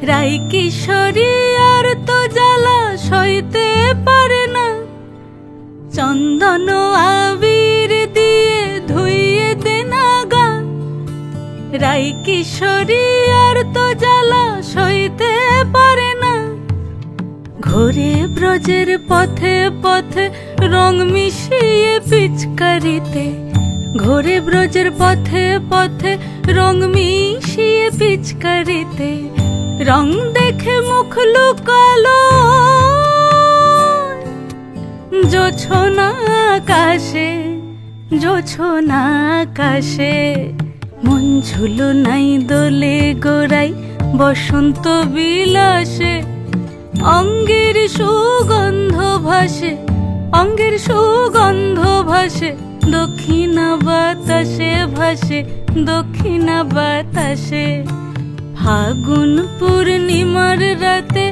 রাই কিশোরী আর তো জ্বালা সইতে পারে না, চন্দন আবির দিয়ে ধুইয়ে দে না গা। রাই কিশোরী আর তো জ্বালা সইতে পারে না, ঘোরে ব্রজের পথে পথে রং মিশিয়ে পিচকারিতে, ঘোরে ব্রজের পথে পথে রং মিশিয়ে পিচকারিতে, রং দেখে মুখ লুকালো জোছনা আকাশে, জোছনা আকাশে। মন ঝুলো নাই দোলে গোড়াই বসন্ত বিলাসে, অঙ্গের সুগন্ধ ভাসে, অঙ্গের সুগন্ধ ভাসে, দক্ষিণা বাতাসে ভাসে, দক্ষিণা বাতাসে। ফাগুন পূর্ণিমার রাতে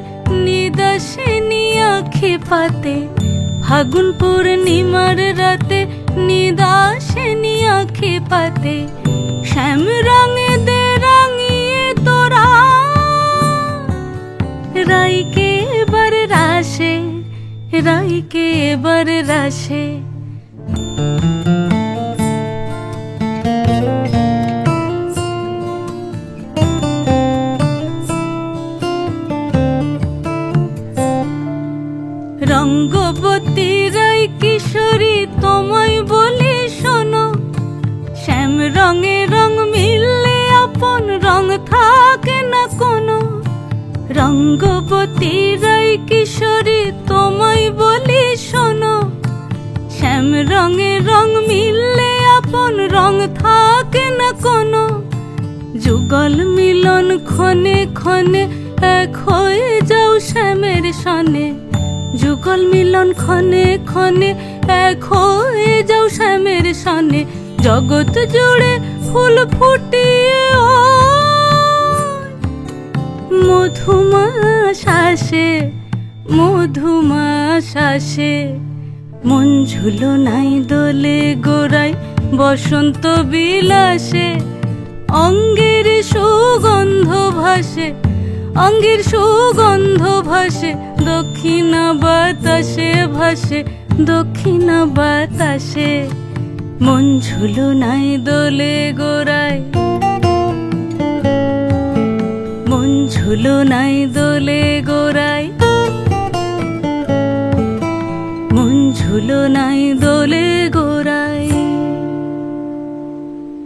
নিদাসিনী আঁখি পাতে, ফাগুন পূর্ণিমার রাতে নিদাসিনী আঁখি পাতে, শ্যাম রঙে দে রাঙিয়ে তোরা রাইকে এবার রাশে, রাইকে এবার রাশে। রঙ্গবতী রাই কিশোরী তোমায় বলি শোনো, শ্যাম রঙে রং মিললে আপন রং থাকে না কোনো। রঙ্গবতী রাই কিশোরী তোমায় বলি শোনো, শ্যাম রঙে রং মিললে আপন রং থাকে না কোনো। যুগল মিলন ক্ষণে ক্ষণে এক হয়ে যাও শ্যামের সনে, যুগল মিলন ক্ষণে ক্ষণে এক হয়ে যাও শ্যামের সনে। জগৎ জুড়ে ফুল ফুটিয়ে মধুমাশাসে, মধুমাশাসে। মন ঝুলো নাই দোলে গোড়াই বসন্ত বিলাসে, অঙ্গের সুগন্ধ ভাসে, অঙ্গের সুগন্ধ ভাসে, দক্ষিণা বাতাসে ভাসে, দক্ষিণা বাতাসে। মন ঝুলো নাই দোলে গোড়ায়, মন ঝুলো নাই দোলে গোড়ায়, মন ঝুলো নাই দোলে গোড়ায়।